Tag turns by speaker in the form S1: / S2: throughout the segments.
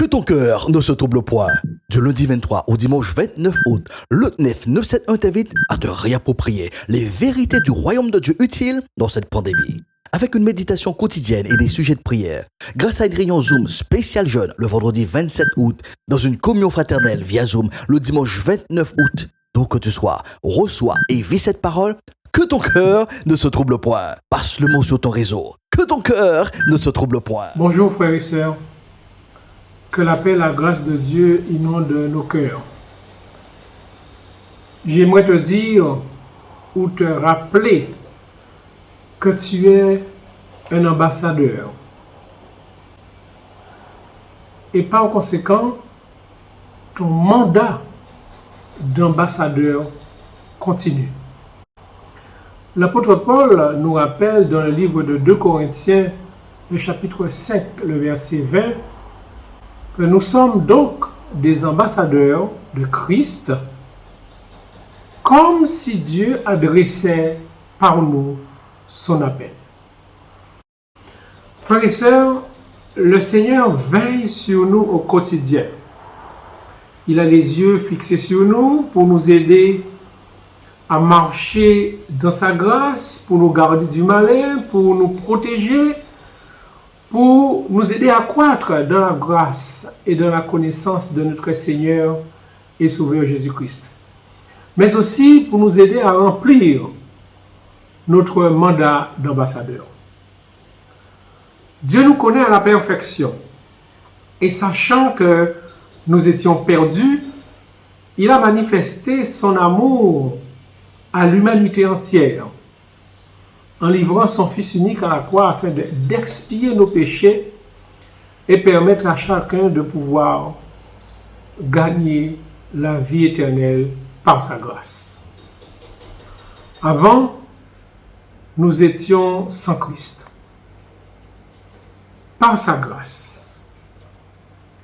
S1: Que ton cœur ne se trouble point. Du lundi 23 au dimanche 29 août, le 971 t'invite à te réapproprier les vérités du royaume de Dieu utiles dans cette pandémie. Avec une méditation quotidienne et des sujets de prière, grâce à une réunion Zoom spéciale jeune le vendredi 27 août, dans une communion fraternelle via Zoom le dimanche 29 août. D'où que tu sois, reçois et vis cette parole. Que ton cœur ne se trouble point. Passe le mot sur ton réseau. Que ton cœur ne se trouble point.
S2: Bonjour frères et sœurs. Que la paix et la grâce de Dieu inondent nos cœurs. J'aimerais te dire ou te rappeler que tu es un ambassadeur. Et par conséquent, ton mandat d'ambassadeur continue. L'apôtre Paul nous rappelle dans le livre de 2 Corinthiens, le chapitre 5, le verset 20, que nous sommes donc des ambassadeurs de Christ, comme si Dieu adressait par nous son appel. Frères et sœurs, le Seigneur veille sur nous au quotidien. Il a les yeux fixés sur nous pour nous aider à marcher dans sa grâce, pour nous garder du malin, pour nous protéger, pour nous aider à croître dans la grâce et dans la connaissance de notre Seigneur et Sauveur Jésus-Christ. Mais aussi pour nous aider à remplir notre mandat d'ambassadeur. Dieu nous connaît à la perfection. Et sachant que nous étions perdus, il a manifesté son amour à l'humanité entière, en livrant son Fils unique à la croix afin d'expier nos péchés et permettre à chacun de pouvoir gagner la vie éternelle par sa grâce. Avant, nous étions sans Christ. Par sa grâce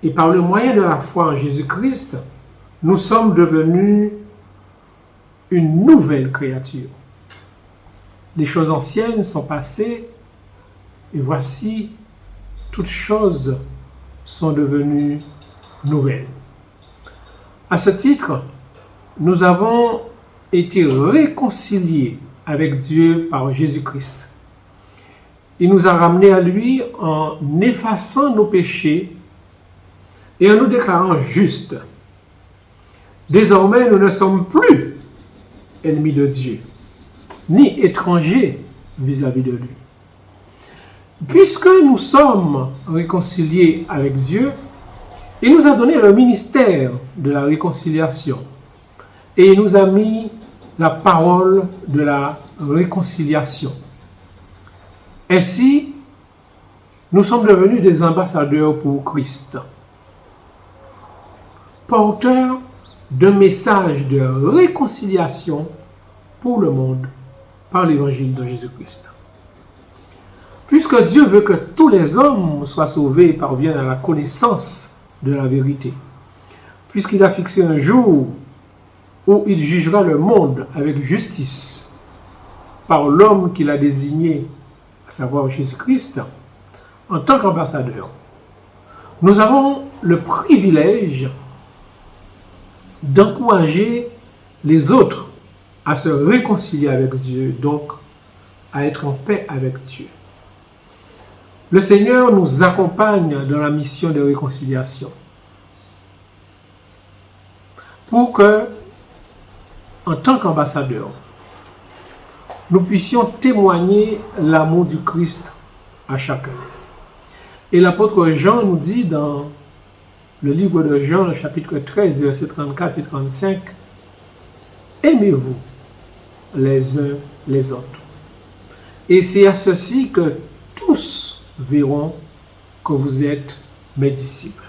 S2: et par le moyen de la foi en Jésus-Christ, nous sommes devenus une nouvelle créature. Les choses anciennes sont passées et voici, toutes choses sont devenues nouvelles. À ce titre, nous avons été réconciliés avec Dieu par Jésus-Christ. Il nous a ramenés à lui en effaçant nos péchés et en nous déclarant justes. Désormais, nous ne sommes plus ennemis de Dieu, ni étrangers vis-à-vis de lui. Puisque nous sommes réconciliés avec Dieu, il nous a donné le ministère de la réconciliation et il nous a mis la parole de la réconciliation. Ainsi, nous sommes devenus des ambassadeurs pour Christ, porteurs d'un message de réconciliation pour le monde par l'évangile de Jésus-Christ. Puisque Dieu veut que tous les hommes soient sauvés et parviennent à la connaissance de la vérité, puisqu'il a fixé un jour où il jugera le monde avec justice par l'homme qu'il a désigné, à savoir Jésus-Christ, en tant qu'ambassadeur, nous avons le privilège d'encourager les autres à se réconcilier avec Dieu, donc à être en paix avec Dieu. Le Seigneur nous accompagne dans la mission de réconciliation pour que, en tant qu'ambassadeurs, nous puissions témoigner l'amour du Christ à chacun. Et l'apôtre Jean nous dit dans le livre de Jean, le chapitre 13, versets 34 et 35, « Aimez-vous les uns les autres. Et c'est à ceci que tous verront que vous êtes mes disciples. »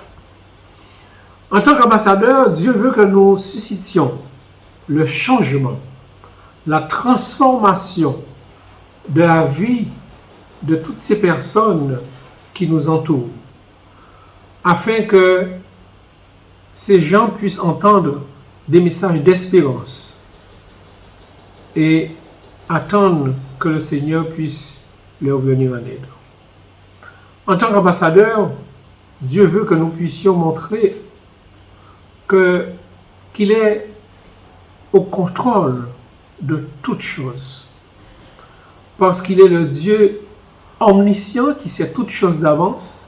S2: En tant qu'ambassadeur, Dieu veut que nous suscitions le changement, la transformation de la vie de toutes ces personnes qui nous entourent, afin que ces gens puissent entendre des messages d'espérance et attendre que le Seigneur puisse leur venir en aide. En tant qu'ambassadeur, Dieu veut que nous puissions montrer qu'il est au contrôle de toutes choses. Parce qu'il est le Dieu omniscient qui sait toutes choses d'avance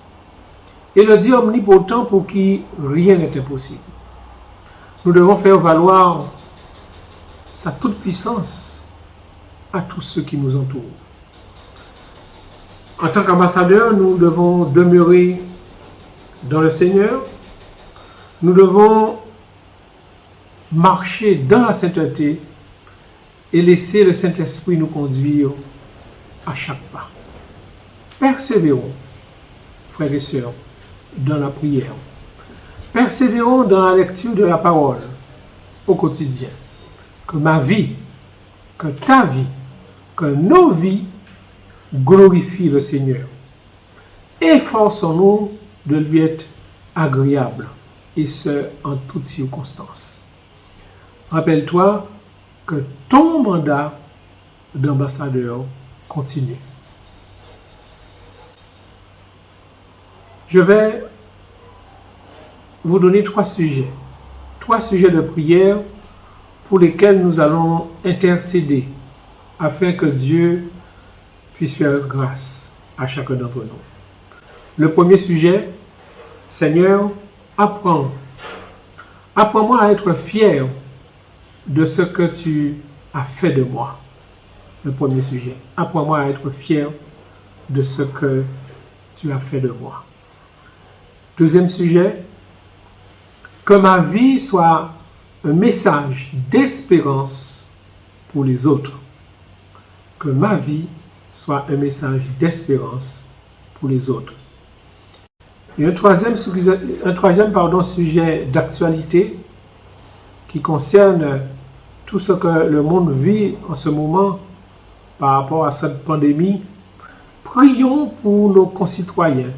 S2: et le Dieu omnipotent pour qui rien n'est impossible. Nous devons faire valoir sa toute-puissance à tous ceux qui nous entourent. En tant qu'ambassadeurs, nous devons demeurer dans le Seigneur. Nous devons marcher dans la sainteté et laisser le Saint-Esprit nous conduire à chaque pas. Persévérons, frères et sœurs, dans la prière. Persévérons dans la lecture de la parole au quotidien. Que ma vie, que ta vie, que nos vies glorifient le Seigneur. Efforçons-nous de lui être agréable, et ce, en toutes circonstances. Rappelle-toi que ton mandat d'ambassadeur continue. Je vais vous donner trois sujets de prière pour lesquels nous allons intercéder afin que Dieu puisse faire grâce à chacun d'entre nous. Le premier sujet, Seigneur, apprends-moi à être fier de ce que tu as fait de moi. Le premier sujet, apprends-moi à être fier de ce que tu as fait de moi. Deuxième sujet, que ma vie soit un message d'espérance pour les autres. Que ma vie soit un message d'espérance pour les autres. Et un troisième sujet d'actualité qui concerne tout ce que le monde vit en ce moment par rapport à cette pandémie. Prions pour nos concitoyens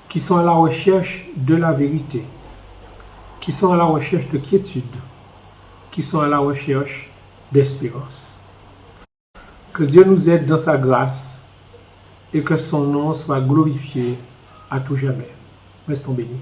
S2: qui sont à la recherche de la vérité, qui sont à la recherche de quiétude, qui sont à la recherche d'espérance. Que Dieu nous aide dans sa grâce et que son nom soit glorifié à tout jamais. Restons bénis.